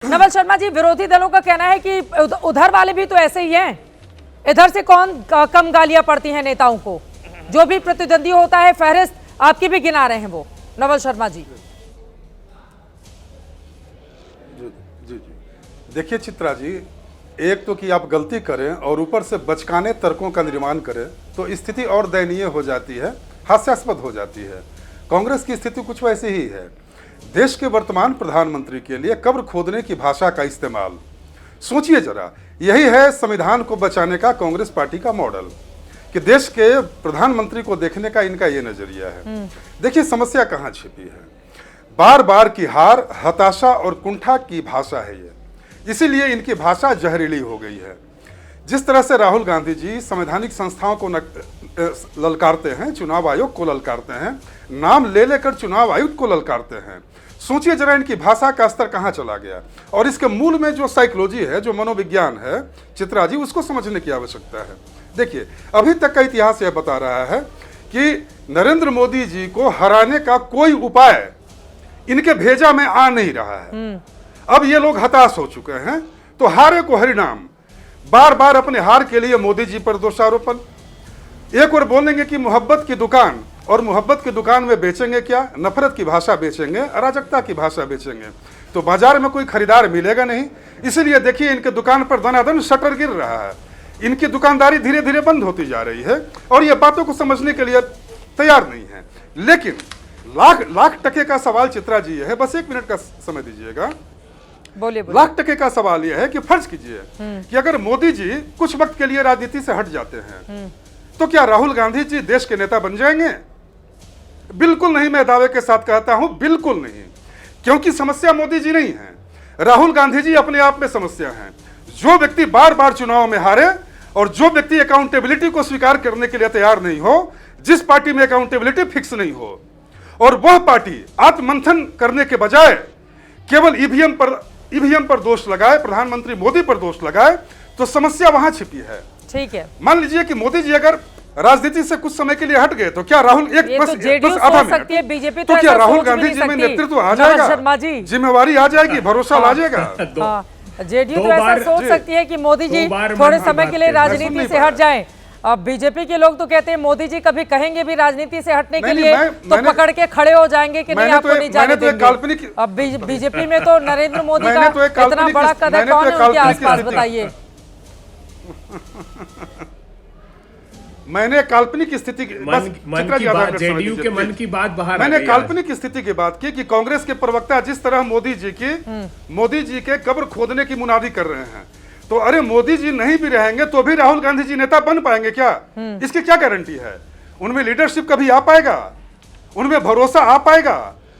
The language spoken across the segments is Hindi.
नवल शर्मा जी, विरोधी दलों का कहना है कि उधर वाले भी तो ऐसे ही हैं। इधर से कौन कम गालियां पड़ती हैं नेताओं को? जो भी प्रतिद्वंदी होता है फहरिस्त आपकी भी गिना रहे हैं वो। नवल शर्मा जी जी देखिए चित्रा जी, एक तो कि आप गलती करें और ऊपर से बचकाने तर्कों का निर्माण करें तो स्थिति और दयनीय हो जाती है, हास्यास्पद हो जाती है। कांग्रेस की स्थिति कुछ वैसी ही है। देश के वर्तमान प्रधानमंत्री के लिए कब्र खोदने की भाषा का इस्तेमाल, सोचिए जरा, यही है संविधान को बचाने का कांग्रेस पार्टी का मॉडल कि देश के प्रधानमंत्री को देखने का इनका ये नजरिया है। देखिए समस्या कहाँ छिपी है। बार बार की हार, हताशा और कुंठा की भाषा है ये, इसीलिए इनकी भाषा जहरीली हो गई है। जिस तरह से राहुल गांधी जी संवैधानिक संस्थाओं को ललकारते हैं, चुनाव आयोग को ललकारते हैं, नाम ले लेकर चुनाव आयुक्त को ललकारते हैं, सोचिए जरा इनकी भाषा का स्तर कहाँ चला गया। और इसके मूल में जो साइकोलॉजी है, जो मनोविज्ञान है चित्रा जी, उसको समझने की आवश्यकता है। देखिए अभी तक का इतिहास यह बता रहा है कि नरेंद्र मोदी जी को हराने का कोई उपाय इनके भेजा में आ नहीं रहा है। अब ये लोग हताश हो चुके हैं, तो हारे को हरिनाम, बार बार अपने हार के लिए मोदी जी पर दोषारोपण। एक और बोलेंगे कि मोहब्बत की दुकान, और मोहब्बत की दुकान में बेचेंगे क्या? नफरत की भाषा बेचेंगे, अराजकता की भाषा बेचेंगे, तो बाजार में कोई खरीदार मिलेगा नहीं। इसलिए देखिए इनके दुकान पर दनादन शटर गिर रहा है, इनकी दुकानदारी धीरे धीरे बंद होती जा रही है और ये बातों को समझने के लिए तैयार नहीं है। लेकिन लाख टके का सवाल चित्रा जी है, बस 1 मिनट का समय दीजिएगा। बोलिए। लाख टके का सवाल यह है कि फर्ज कीजिए कि अगर मोदी जी कुछ वक्त के लिए राजनीति से हट जाते हैं तो क्या राहुल गांधी जी देश के नेता बन जाएंगे? बिल्कुल नहीं, मैं दावे के साथ कहता हूं, बिल्कुल नहीं। क्योंकि समस्या मोदी जी नहीं है, राहुल गांधी जी अपने आप में समस्या है। जो व्यक्ति बार बार चुनाव में हारे और जो व्यक्ति अकाउंटेबिलिटी को स्वीकार करने के लिए तैयार नहीं हो, जिस पार्टी में अकाउंटेबिलिटी फिक्स नहीं हो, और वह पार्टी आत्ममंथन करने के बजाय केवल ईवीएम पर दोष लगाए, प्रधानमंत्री मोदी पर दोष लगाए, तो समस्या वहां छिपी है। ठीक है, मान लीजिए कि मोदी जी अगर राजनीति से कुछ समय के लिए हट गए तो क्या राहुल बस आधा मिनट, बीजेपी तो क्या राहुल गांधी जी में नेतृत्व आ जाएगा, जिम्मेवारी आ जाएगी, भरोसा ला जाएगा? जेडीयू तो ऐसा सोच सकती है कि मोदी जी थोड़े समय के लिए राजनीति से हट जाएं। अब बीजेपी के लोग तो कहते हैं मोदी जी कभी कहेंगे भी राजनीति से हटने के लिए तो पकड़ के खड़े हो जाएंगे कि नहीं, आपको नहीं जाने देंगे। अब बीजेपी में तो नरेंद्र मोदी का इतना बड़ा कदम कौन है उनके आसपास, बताइए। मैंने काल्पनिक स्थिति जेडीयू के मन की बात बाहर, मैंने काल्पनिक स्थिति की बात की कि कांग्रेस के प्रवक्ता जिस तरह मोदी जी के कब्र खोदने की मुनादी कर रहे हैं, तो अरे मोदी जी नहीं भी रहेंगे तो भी राहुल गांधी जी नेता बन पाएंगे क्या? इसकी क्या गारंटी है? उनमें लीडरशिप कभी आ पाएगा? उनमें भरोसा आ पाएगा?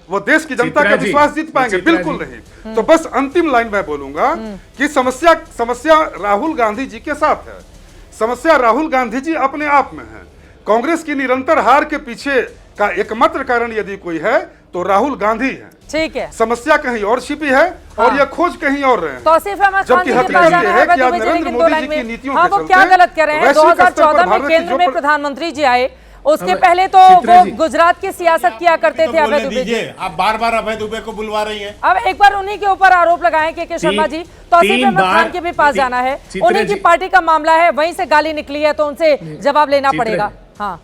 वो देश की जनता का विश्वास जीत पाएंगे? बिल्कुल नहीं। तो बस अंतिम लाइन मैं बोलूंगा कि समस्या राहुल गांधी जी के साथ है, समस्या राहुल गांधी जी अपने आप में है। कांग्रेस की निरंतर हार के पीछे का एकमात्र कारण यदि कोई है तो राहुल गांधी है। ठीक है, समस्या कहीं और छिपी है और यह खोज कहीं और रहे हैं। तौसीफ अहमद खान जी जबकि हकीकत ये है कि आज नरेंद्र मोदी जी की नीतियों के वो क्या गलत कर रहे हैं? 2014 में केंद्र में प्रधानमंत्री जी आए, उसके पहले तो वो गुजरात की सियासत किया करते थे अभय दुबे जी। आप बार बार अभय दुबे को बुलवा रही हैं। अब एक बार उन्हीं के ऊपर आरोप लगाएं के शर्मा जी, तौसीफ अहमद खान के भी पास जाना है, उन्हीं की पार्टी का मामला है, वहीं से गाली निकली है तो उनसे जवाब लेना पड़ेगा। हाँ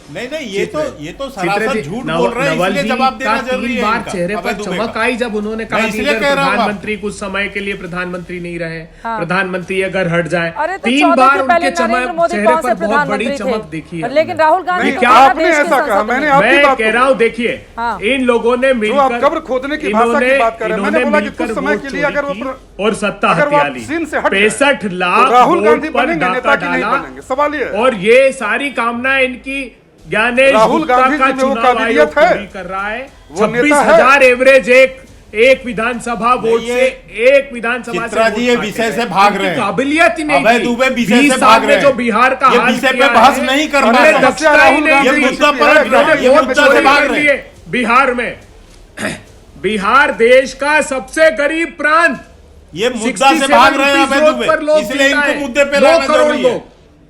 नहीं, ये तो सरासर झूठ बोल रहे हैं, इसलिए जवाब देना जरूरी है। बार चेहरे पर चमक आई जब उन्होंने कहा कि प्रधानमंत्री कुछ समय के लिए प्रधानमंत्री नहीं रहे, प्रधानमंत्री अगर हट जाए। 3 बार उनके चेहरे पर बहुत बड़ी चमक दिखी है, लेकिन राहुल गांधी आपने ऐसा कहा, मैं कह रहा हूँ, देखिए इन लोगों ने मिलकर कब्र खोदने की भाषा की बात कर रहे हैं, मैंने बोला कि कुछ समय के लिए अगर वो और सत्ता हत्या ली, 65 लाख राहुल गांधी बनेंगे नेता की नहीं बनेंगे, सवाल ये। और ये सारी कामना इनकी ज्ञानेश राहुल गांधी का जी में वो चुनाव आयोग पूरी कर रहा है। 26,000 एवरेज एक विधानसभा वोट से, एक विधानसभा चित्रा जी ये विषय से भाग रहे हैं, काबिलियत ही नहीं, अभय दुबे विषय से भाग रहे हैं। जो बिहार का ये विषय पे बहस नहीं कर रहे हैं, भाग रहे हैं। बिहार में, बिहार देश का सबसे गरीब प्रांत, ये मुद्दा से भाग रहे हैं अभय दुबे, इसलिए इनको मुद्दे पे लाना जरूरी है।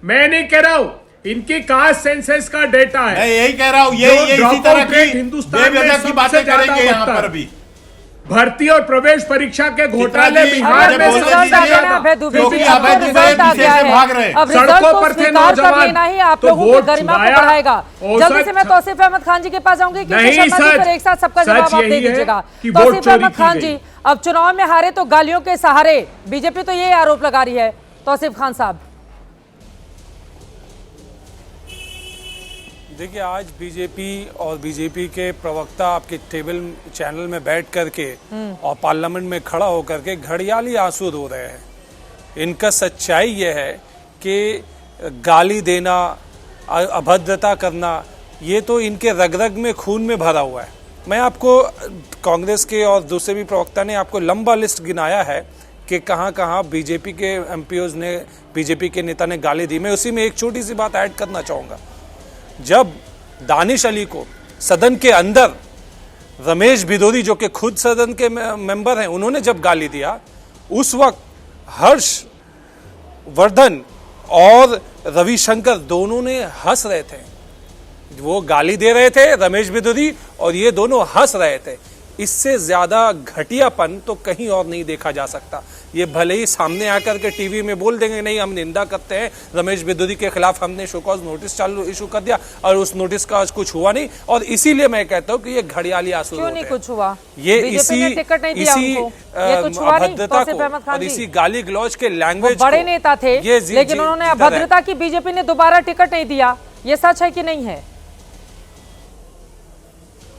मैं नहीं कह रहा हूं, इनकी कास्ट सेंसस का डेटा है, मैं यही कह रहा हूं, ये इसी तरह की हिंदुस्तान बेवजह की बातें करेंगे यहाँ पर भी। भर्ती और प्रवेश परीक्षा के घोटाले बिहार में सड़कों पर थे नौजवान, आप लोगों की गरिमा को बढ़ाएगा। जल्दी से मैं तौसीफ अहमद खान जी के पास जाऊंगी कि एक साथ सबका जवाब आप दे दीजिएगा। तौसीफ अहमद खान जी, अब चुनाव में हारे तो गालियों के सहारे, बीजेपी तो ये आरोप लगा रही है। तौसीफ खान साहब, देखिए, आज बीजेपी और बीजेपी के प्रवक्ता आपके टेबल चैनल में बैठ करके और पार्लियामेंट में खड़ा होकर के घड़ियाली आंसू रो रहे हैं। इनका सच्चाई यह है कि गाली देना, अभद्रता करना, ये तो इनके रग रग में, खून में भरा हुआ है। मैं आपको कांग्रेस के और दूसरे भी प्रवक्ता ने आपको लंबा लिस्ट गिनाया है कि कहाँ कहाँ बीजेपी के एमपीओज ने, बीजेपी के नेता ने गाली दी। मैं उसी में एक छोटी सी बात ऐड करना चाहूँगा। जब दानिश अली को सदन के अंदर रमेश भिदोरी, जो कि खुद सदन के मेंबर हैं, उन्होंने जब गाली दिया, उस वक्त हर्ष वर्धन और रविशंकर दोनों ने हंस रहे थे। वो गाली दे रहे थे रमेश भिदोरी और ये दोनों हंस रहे थे। इससे ज्यादा घटियापन तो कहीं और नहीं देखा जा सकता। ये भले ही सामने आकर के टीवी में बोल देंगे नहीं हम निंदा करते हैं, रमेश भिदोरी के खिलाफ हमने शोकॉज नोटिस इशू कर दिया और उस नोटिस का कुछ हुआ नहीं, और इसीलिए मैं कहता हूँ कि ये घड़ियाली आंसू क्यों नहीं कुछ हुआ। ये इसी अभद्रता को और इसी गाली गलौज के लैंग्वेज, बड़े नेता थे लेकिन उन्होंने अभद्रता की बीजेपी ने दोबारा टिकट नहीं दिया। ये सच है कि नहीं है?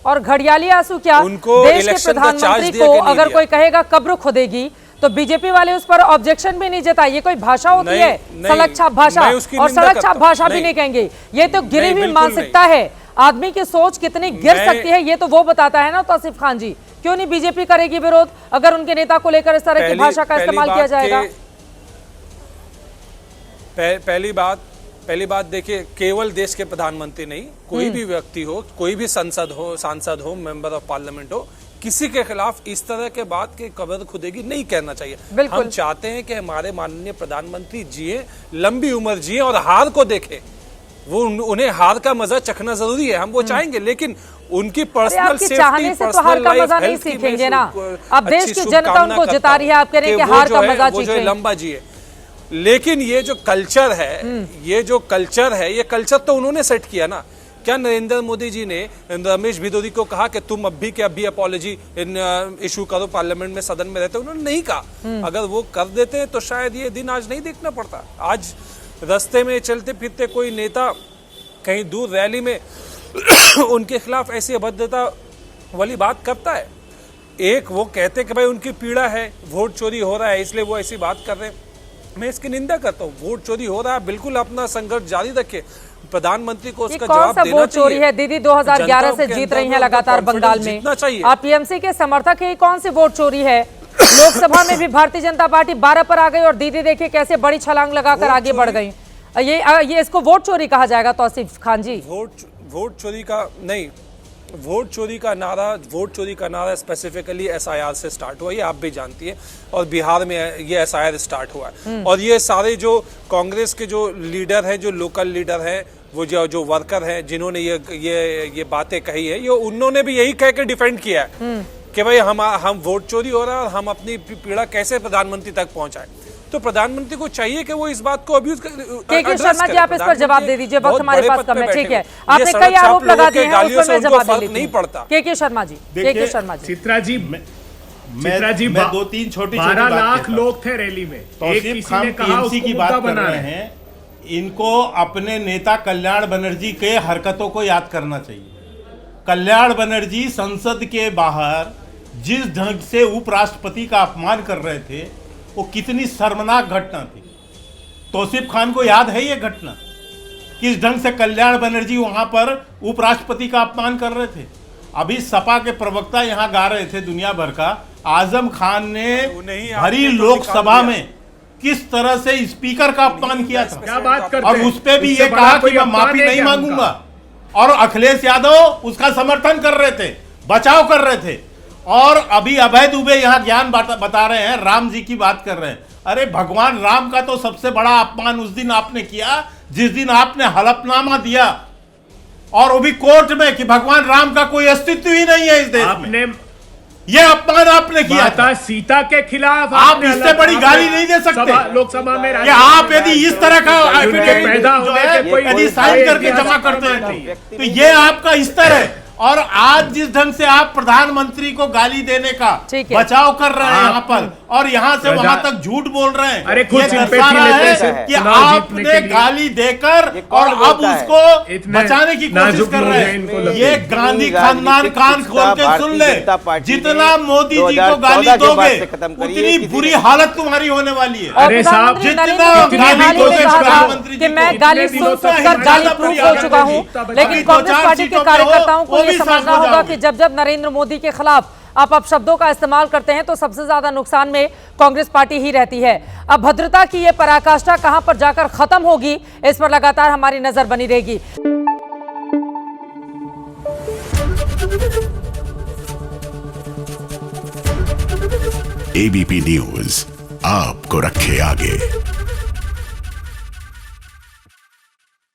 और घड़ियाली आंसू क्या, देश के प्रधानमंत्री को अगर कोई कहेगा कब्र खोदेगी तो बीजेपी वाले उस पर ऑब्जेक्शन भी नहीं जताए। ये कोई भाषा होती है? सड़क छाप भाषा, और सड़क छाप भाषा भी नहीं कहेंगे। ये तो गिरी हुई मानसिकता है। आदमी की सोच कितनी गिर सकती है ये तो वो बताता है ना तौसीफ खान जी। क्यों नहीं बीजेपी करेगी विरोध अगर उनके नेता को लेकर इस तरह की भाषा का इस्तेमाल किया जाएगा? पहली बात देखिए, केवल देश के प्रधानमंत्री नहीं, कोई भी व्यक्ति हो, कोई भी सांसद हो, मेंबर ऑफ पार्लियामेंट हो, किसी के खिलाफ इस तरह के बात के कब्र खुदेगी नहीं कहना चाहिए। हम चाहते हैं कि हमारे माननीय प्रधानमंत्री जिए, लंबी उम्र जिए और हार को देखें। वो उन्हें हार का मजा चखना जरूरी है, हम वो चाहेंगे, लेकिन उनकी personal safety, personal life, health की सीखेंगे ना। अब देश की जनता उनको जिता रही है, आप कह रहे हैं कि हार का मजा चखें, लंबा जिए। लेकिन ये जो कल्चर है, ये कल्चर तो उन्होंने सेट किया ना। क्या नरेंद्र मोदी जी ने रमेश भिदोरी को कहा कि तुम अभी के अभी अपॉलॉजी इशू करो, पार्लियामेंट में, सदन में रहते? उन्होंने नहीं कहा। अगर वो कर देते तो शायद ये दिन आज नहीं देखना पड़ता। आज रास्ते में चलते फिरते कोई नेता कहीं दूर रैली में उनके खिलाफ ऐसी अभद्रता वाली बात करता है। एक वो कहते कि भाई उनकी पीड़ा है, वोट चोरी हो रहा है इसलिए वो ऐसी बात कर रहे हैं। मैं इसकी निंदा करता हूँ। वोट चोरी हो रहा है, बिल्कुल अपना संघर्ष जारी रखिए। प्रधानमंत्री को उसका जवाब देना वोट चोरी है? दीदी 2011 से जीत रही हैं लगातार बंगाल में, आप टीएमसी के समर्थक है, कौन सी वोट चोरी है? लोकसभा में भी भारतीय जनता पार्टी 12 पर आ गई और दीदी देखिए कैसे बड़ी छलांग लगाकर आगे बढ़ गई। ये इसको वोट चोरी कहा जाएगा तौसीफ खान जी? वोट चोरी का नहीं, वोट चोरी का नारा स्पेसिफिकली एसआईआर से स्टार्ट हुआ, ये आप भी जानती है, और बिहार में ये एसआईआर स्टार्ट हुआ है। और ये सारे जो कांग्रेस के जो लीडर हैं, जो लोकल लीडर हैं, वो जो वर्कर हैं, जिन्होंने ये बातें कही है, ये उन्होंने भी यही कह के डिफेंड किया है कि भाई हम वोट चोरी हो रहा है और हम अपनी पीड़ा कैसे प्रधानमंत्री तक पहुंचाएं। तो प्रधानमंत्री को चाहिए कि वो इस बात को अब्यूज के शर्मा जी, आप इस पर जवाब दे दीजिए, वक्त हमारे पास कम है। ठीक है, आपने कई आरोप लगा दिए हैं, उस पर मैं जवाब दे लेती हूं। नहीं पड़ता। के शर्मा जी, चित्रा जी, मैं 2-3 छोटी 12 लाख लोग थे रैली में। तौसीफ खान टीएमसी की बात कर रहे हैं, इनको अपने नेता कल्याण बनर्जी के हरकतों को याद करना चाहिए। कल्याण बनर्जी संसद के बाहर जिस ढंग से उपराष्ट्रपति का अपमान कर रहे थे, वो कितनी शर्मनाक घटना थी। तौसीफ खान को याद है ये घटना, किस ढंग से कल्याण बनर्जी वहां पर उपराष्ट्रपति का अपमान कर रहे थे। अभी सपा के प्रवक्ता यहां गा रहे थे दुनिया भर का, आजम खान ने भरी लोकसभा में किस तरह से स्पीकर का अपमान किया था। क्या बात करते और उस पे भी ये कहा कि मैं माफी नहीं मांगूंगा, और अखिलेश यादव उसका समर्थन कर रहे थे, बचाव कर रहे थे। और अभी अभय दुबे यहाँ ज्ञान बता रहे हैं, राम जी की बात कर रहे हैं। अरे भगवान राम का तो सबसे बड़ा अपमान उस दिन आपने किया जिस दिन आपने हलफनामा दिया, और वो भी कोर्ट में, कि भगवान राम का कोई अस्तित्व ही नहीं है इस देश में। ये अपमान आपने किया था। माता सीता के खिलाफ आप आपने इससे बड़ी गाली नहीं दे सकते। लोकसभा में कि आप यदि इस तरह का उनके पैदा जो होने है के कोई यदि साइन करके जमा करते हैं तो ये आपका स्तर है। और आज जिस ढंग से आप प्रधानमंत्री को गाली देने का ठीक है। बचाव कर रहे हैं यहाँ पर और यहाँ से वहां तक झूठ बोल रहे हैं, अरे खुद ये सिंपैथी दर्शा रहा लेते है हैं कि चुनाव जीतने आपने के लिए। गाली देकर कौन और अब बोलता है? उसको इतने बचाने की कोशिश नाजुक कर लोग रहे हैं, इनको हैं। लगता ये है। गांधी इतनी खानदान राजनीतिक कान खोल के भारतीय सुन ले, जनता पार्टी ने जितना मोदी जी को 2014 गाली के दोगे बाद से खत्म करी है, उतनी किसी बुरी ने- हालत तुम्हारी होने वाली है। और अरे साहब, प्रधानमंत्री जितना नरेंद्र मोदी ने गाली हाल ही में दोगे कहा था प्रधानमंत्री कि जी मैं को, गाली इतने सुन दिनों से सुनकर गाली हिमाचल प्रूफ पर हो ही चुका आगे हूँ, बढ़ी। लेकिन अभी कांग्रेस 2-4 पार्टी के सीटों पे कार्यकर्ताओं को वो ये भी साफ समझना हो होगा जाओगे। कि जब नरेंद्र मोदी के खिलाफ आप अपशब्दों का इस्तेमाल करते हैं तो सबसे ज्यादा नुकसान में कांग्रेस पार्टी ही रहती है। अब भद्रता की ये पराकाष्ठा कहां पर जाकर खत्म होगी, इस पर लगातार हमारी नजर बनी रहेगी। एबीपी न्यूज आपको रखे आगे।